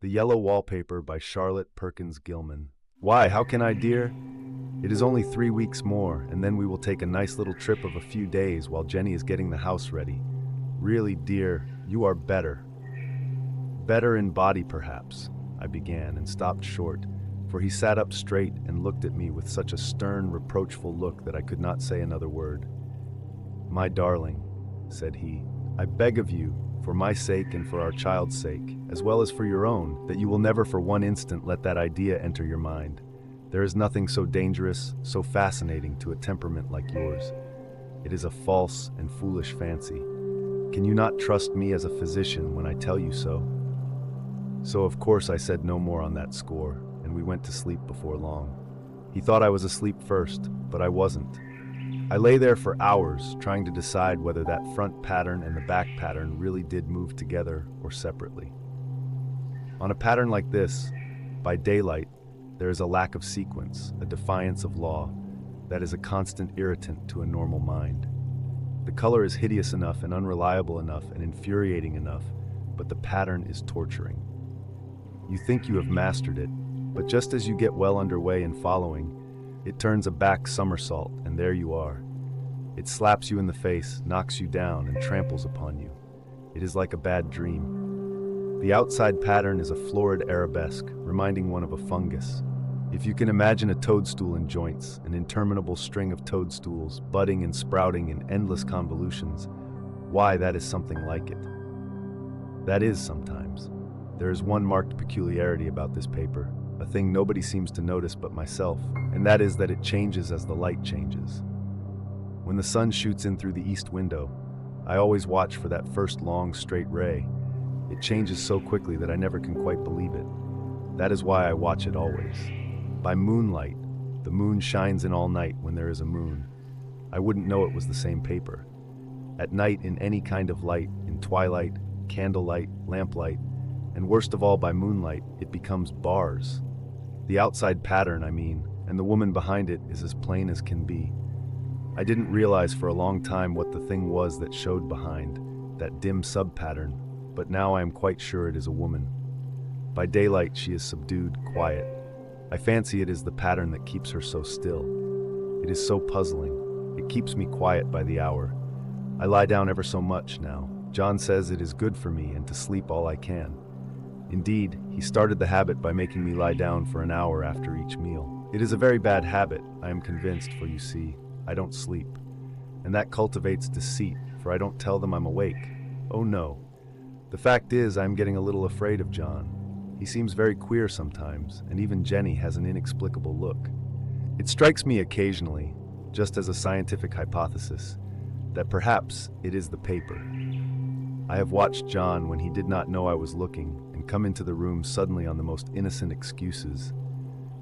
The Yellow Wallpaper by Charlotte Perkins Gilman. Why, how can I, dear? It is only 3 weeks more, and then we will take a nice little trip of a few days while Jenny is getting the house ready. Really, dear, you are better. Better in body, perhaps, I began and stopped short, for he sat up straight and looked at me with such a stern, reproachful look that I could not say another word. My darling, said he, I beg of you, for my sake and for our child's sake, as well as for your own, that you will never for one instant let that idea enter your mind. There is nothing so dangerous, so fascinating to a temperament like yours. It is a false and foolish fancy. Can you not trust me as a physician when I tell you so? So of course I said no more on that score, and we went to sleep before long. He thought I was asleep first, but I wasn't. I lay there for hours trying to decide whether that front pattern and the back pattern really did move together or separately. On a pattern like this, by daylight, there is a lack of sequence, a defiance of law, that is a constant irritant to a normal mind. The color is hideous enough and unreliable enough and infuriating enough, but the pattern is torturing. You think you have mastered it, but just as you get well underway in following, it turns a back somersault, and there you are. It slaps you in the face, knocks you down, and tramples upon you. It is like a bad dream. The outside pattern is a florid arabesque, reminding one of a fungus. If you can imagine a toadstool in joints, an interminable string of toadstools, budding and sprouting in endless convolutions, why, that is something like it. That is sometimes. There is one marked peculiarity about this paper, a thing nobody seems to notice but myself, and that is that it changes as the light changes. When the sun shoots in through the east window, I always watch for that first long, straight ray. It changes so quickly that I never can quite believe it. That is why I watch it always. By moonlight, the moon shines in all night when there is a moon. I wouldn't know it was the same paper. At night, in any kind of light, in twilight, candlelight, lamplight, and worst of all by moonlight, it becomes bars. The outside pattern, I mean, and the woman behind it is as plain as can be. I didn't realize for a long time what the thing was that showed behind, that dim sub-pattern, but now I am quite sure it is a woman. By daylight she is subdued, quiet. I fancy it is the pattern that keeps her so still. It is so puzzling. It keeps me quiet by the hour. I lie down ever so much now. John says it is good for me and to sleep all I can. Indeed, he started the habit by making me lie down for an hour after each meal. It is a very bad habit, I am convinced, for you see, I don't sleep. And that cultivates deceit, for I don't tell them I'm awake. Oh no. The fact is, I am getting a little afraid of John. He seems very queer sometimes, and even Jenny has an inexplicable look. It strikes me occasionally, just as a scientific hypothesis, that perhaps it is the paper. I have watched John when he did not know I was looking, and come into the room suddenly on the most innocent excuses,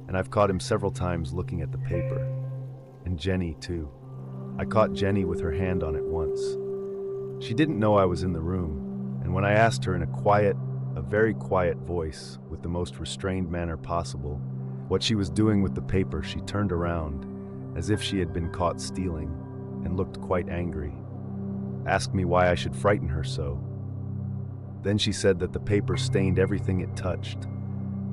and I've caught him several times looking at the paper. And Jenny, too. I caught Jenny with her hand on it once. She didn't know I was in the room, and when I asked her in a very quiet voice, with the most restrained manner possible, what she was doing with the paper, she turned around, as if she had been caught stealing, and looked quite angry. Asked me why I should frighten her so. Then she said that the paper stained everything it touched,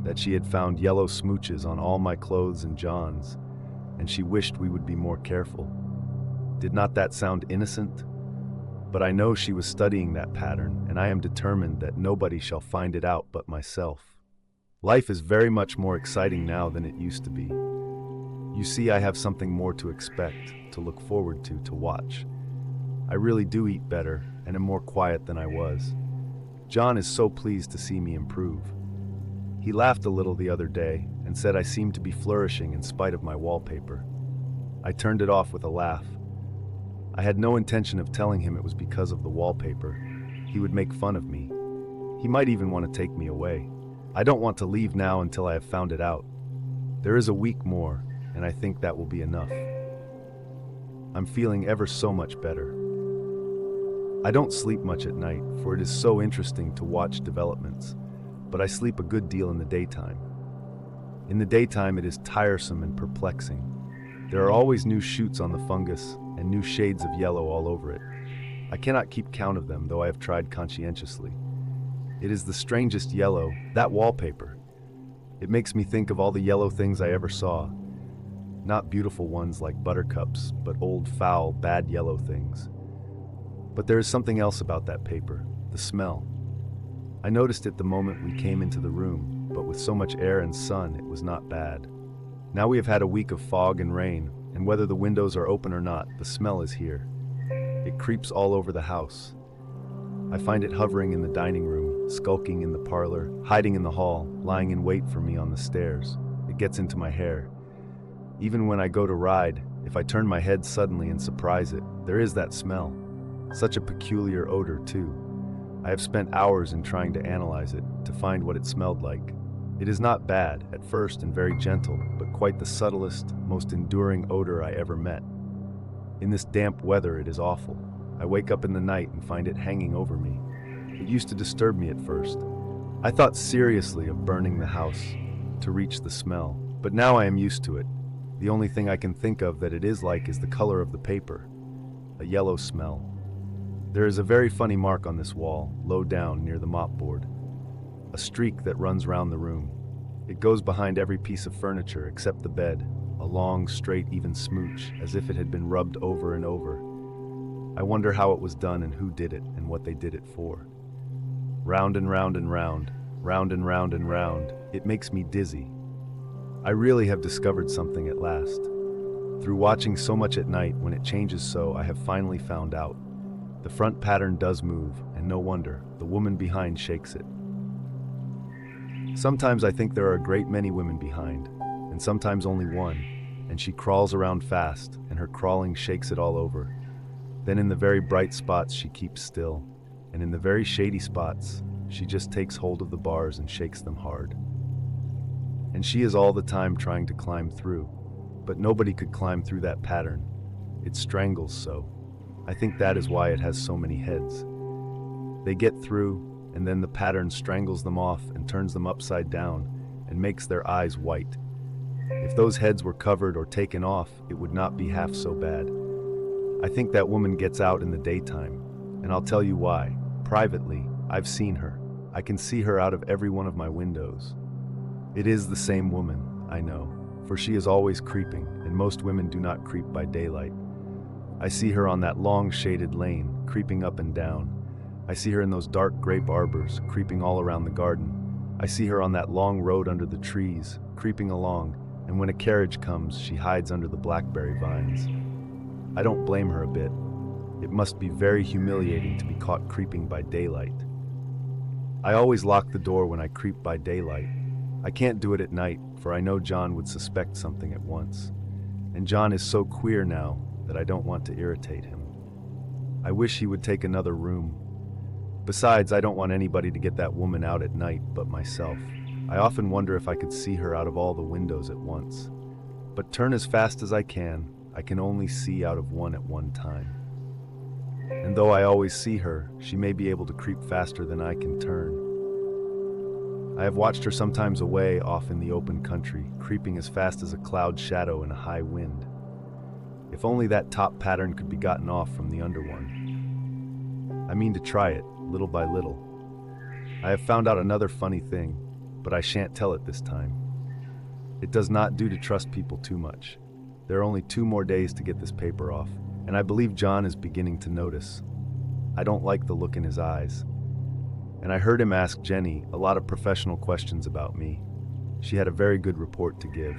that she had found yellow smooches on all my clothes and John's, and she wished we would be more careful. Did not that sound innocent? But I know she was studying that pattern, and I am determined that nobody shall find it out but myself. Life is very much more exciting now than it used to be. You see, I have something more to expect, to look forward to watch. I really do eat better, and am more quiet than I was. John is so pleased to see me improve. He laughed a little the other day and said I seemed to be flourishing in spite of my wallpaper. I turned it off with a laugh. I had no intention of telling him it was because of the wallpaper. He would make fun of me. He might even want to take me away. I don't want to leave now until I have found it out. There is a week more, and I think that will be enough. I'm feeling ever so much better. I don't sleep much at night, for it is so interesting to watch developments, but I sleep a good deal in the daytime. In the daytime it is tiresome and perplexing. There are always new shoots on the fungus and new shades of yellow all over it. I cannot keep count of them, though I have tried conscientiously. It is the strangest yellow, that wallpaper. It makes me think of all the yellow things I ever saw. Not beautiful ones like buttercups, but old, foul, bad yellow things. But there is something else about that paper, the smell. I noticed it the moment we came into the room, but with so much air and sun, it was not bad. Now we have had a week of fog and rain, and whether the windows are open or not, the smell is here. It creeps all over the house. I find it hovering in the dining room, skulking in the parlor, hiding in the hall, lying in wait for me on the stairs. It gets into my hair. Even when I go to ride, if I turn my head suddenly and surprise it, there is that smell. Such a peculiar odor, too. I have spent hours in trying to analyze it, to find what it smelled like. It is not bad, at first, and very gentle, but quite the subtlest, most enduring odor I ever met. In this damp weather, it is awful. I wake up in the night and find it hanging over me. It used to disturb me at first. I thought seriously of burning the house to reach the smell, but now I am used to it. The only thing I can think of that it is like is the color of the paper, a yellow smell. There is a very funny mark on this wall, low down near the mopboard, a streak that runs round the room. It goes behind every piece of furniture except the bed, a long, straight, even smooch, as if it had been rubbed over and over. I wonder how it was done and who did it and what they did it for. Round and round and round, round and round and round, it makes me dizzy. I really have discovered something at last. Through watching so much at night, when it changes so, I have finally found out. The front pattern does move, and no wonder, the woman behind shakes it. Sometimes I think there are a great many women behind, and sometimes only one, and she crawls around fast, and her crawling shakes it all over. Then in the very bright spots she keeps still, and in the very shady spots, she just takes hold of the bars and shakes them hard. And she is all the time trying to climb through, but nobody could climb through that pattern. It strangles so. I think that is why it has so many heads. They get through, and then the pattern strangles them off and turns them upside down and makes their eyes white. If those heads were covered or taken off, it would not be half so bad. I think that woman gets out in the daytime, and I'll tell you why. Privately, I've seen her. I can see her out of every one of my windows. It is the same woman, I know, for she is always creeping, and most women do not creep by daylight. I see her on that long shaded lane, creeping up and down. I see her in those dark grape arbors, creeping all around the garden. I see her on that long road under the trees, creeping along, and when a carriage comes, she hides under the blackberry vines. I don't blame her a bit. It must be very humiliating to be caught creeping by daylight. I always lock the door when I creep by daylight. I can't do it at night, for I know John would suspect something at once. And John is so queer now that I don't want to irritate him. I wish he would take another room. Besides, I don't want anybody to get that woman out at night but myself. I often wonder if I could see her out of all the windows at once. But turn as fast as I can only see out of one at one time. And though I always see her, she may be able to creep faster than I can turn. I have watched her sometimes away off in the open country, creeping as fast as a cloud shadow in a high wind. If only that top pattern could be gotten off from the under one. I mean to try it, little by little. I have found out another funny thing, but I shan't tell it this time. It does not do to trust people too much. There are only 2 more days to get this paper off, and I believe John is beginning to notice. I don't like the look in his eyes. And I heard him ask Jenny a lot of professional questions about me. She had a very good report to give.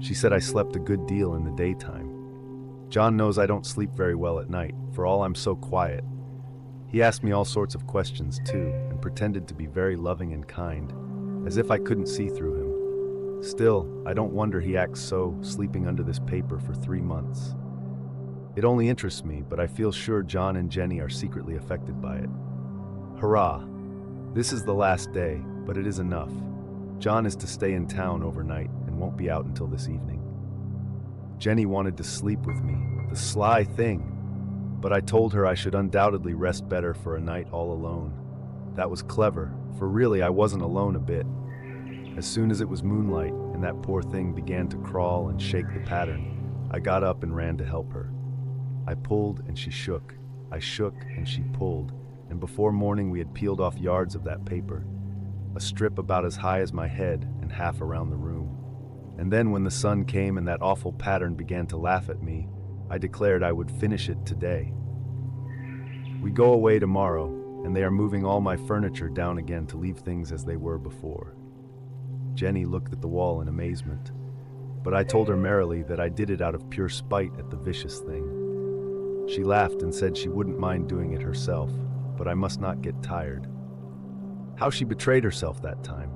She said I slept a good deal in the daytime. John knows I don't sleep very well at night, for all I'm so quiet. He asked me all sorts of questions too, and pretended to be very loving and kind, as if I couldn't see through him. Still, I don't wonder he acts so, sleeping under this paper for 3 months. It only interests me, but I feel sure John and Jenny are secretly affected by it. Hurrah! This is the last day, but it is enough. John is to stay in town overnight and won't be out until this evening. Jenny wanted to sleep with me, the sly thing, but I told her I should undoubtedly rest better for a night all alone. That was clever, for really I wasn't alone a bit. As soon as it was moonlight and that poor thing began to crawl and shake the pattern, I got up and ran to help her. I pulled and she shook. I shook and she pulled. and before morning we had peeled off yards of that paper, a strip about as high as my head and half around the room. And then when the sun came and that awful pattern began to laugh at me, I declared I would finish it today. We go away tomorrow, and they are moving all my furniture down again to leave things as they were before. Jenny looked at the wall in amazement, but I told her merrily that I did it out of pure spite at the vicious thing. She laughed and said she wouldn't mind doing it herself, but I must not get tired. How she betrayed herself that time.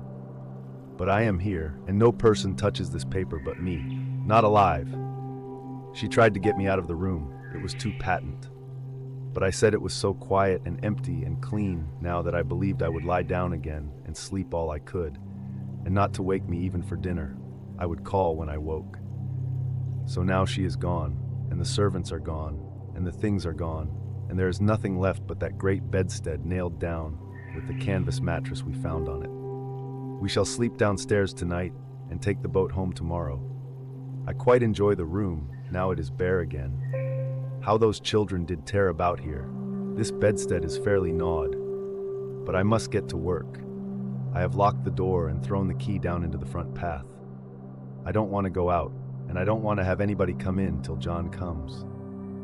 But I am here, and no person touches this paper but me, not alive. She tried to get me out of the room. It was too patent. But I said it was so quiet and empty and clean now that I believed I would lie down again and sleep all I could, and not to wake me even for dinner. I would call when I woke. So now she is gone, and the servants are gone, and the things are gone, and there is nothing left but that great bedstead nailed down with the canvas mattress we found on it. We shall sleep downstairs tonight and take the boat home tomorrow. I quite enjoy the room, now it is bare again. How those children did tear about here. This bedstead is fairly gnawed, but I must get to work. I have locked the door and thrown the key down into the front path. I don't want to go out, and I don't want to have anybody come in till John comes.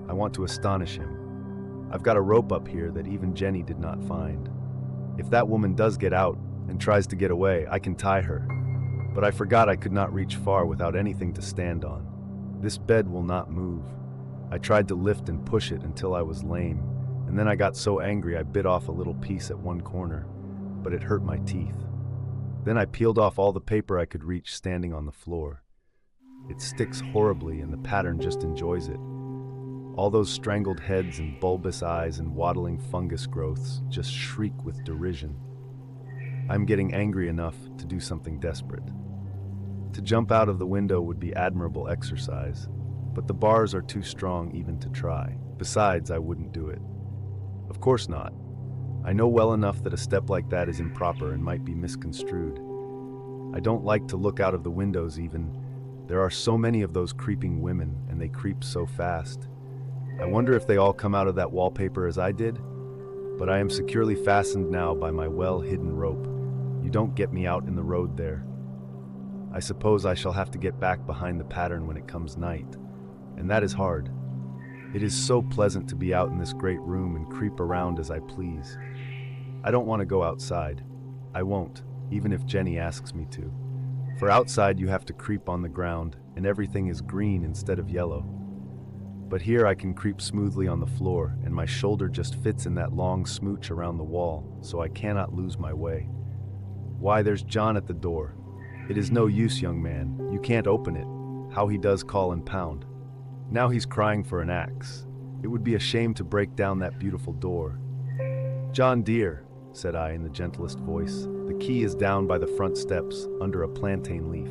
I want to astonish him. I've got a rope up here that even Jenny did not find. If that woman does get out and tries to get away, I can tie her. But I forgot I could not reach far without anything to stand on. This bed will not move. I tried to lift and push it until I was lame, and then I got so angry I bit off a little piece at one corner, but it hurt my teeth. Then I peeled off all the paper I could reach standing on the floor. It sticks horribly and the pattern just enjoys it. All those strangled heads and bulbous eyes and waddling fungus growths just shriek with derision. I'm getting angry enough to do something desperate. To jump out of the window would be admirable exercise, but the bars are too strong even to try. Besides, I wouldn't do it. Of course not. I know well enough that a step like that is improper and might be misconstrued. I don't like to look out of the windows even. There are so many of those creeping women, and they creep so fast. I wonder if they all come out of that wallpaper as I did? But I am securely fastened now by my well-hidden rope. You don't get me out in the road there. I suppose I shall have to get back behind the pattern when it comes night, and that is hard. It is so pleasant to be out in this great room and creep around as I please. I don't want to go outside. I won't, even if Jenny asks me to. For outside you have to creep on the ground, and everything is green instead of yellow. But here I can creep smoothly on the floor, and my shoulder just fits in that long smooch around the wall, so I cannot lose my way. Why, there's John at the door. It is no use, young man. You can't open it. How he does call and pound. Now he's crying for an axe. It would be a shame to break down that beautiful door. John dear, said I in the gentlest voice, the key is down by the front steps under a plantain leaf.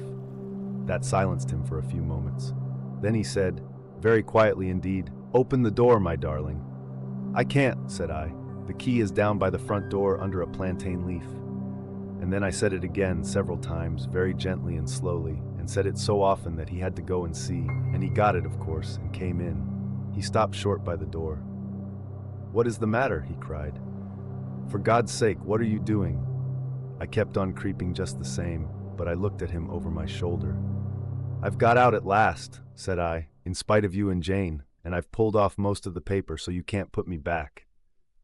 That silenced him for a few moments. Then he said, very quietly indeed, open the door, my darling. I can't, said I. The key is down by the front door under a plantain leaf. And then I said it again several times, very gently and slowly, and said it so often that he had to go and see, and he got it, of course, and came in. He stopped short by the door. What is the matter? He cried. For God's sake, what are you doing? I kept on creeping just the same, but I looked at him over my shoulder. I've got out at last, said I, in spite of you and Jane, and I've pulled off most of the paper so you can't put me back.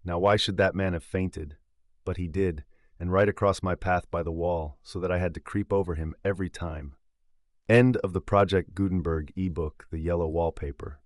Now why should that man have fainted? But he did, and right across my path by the wall, so that I had to creep over him every time. End of the Project Gutenberg ebook, The Yellow Wallpaper.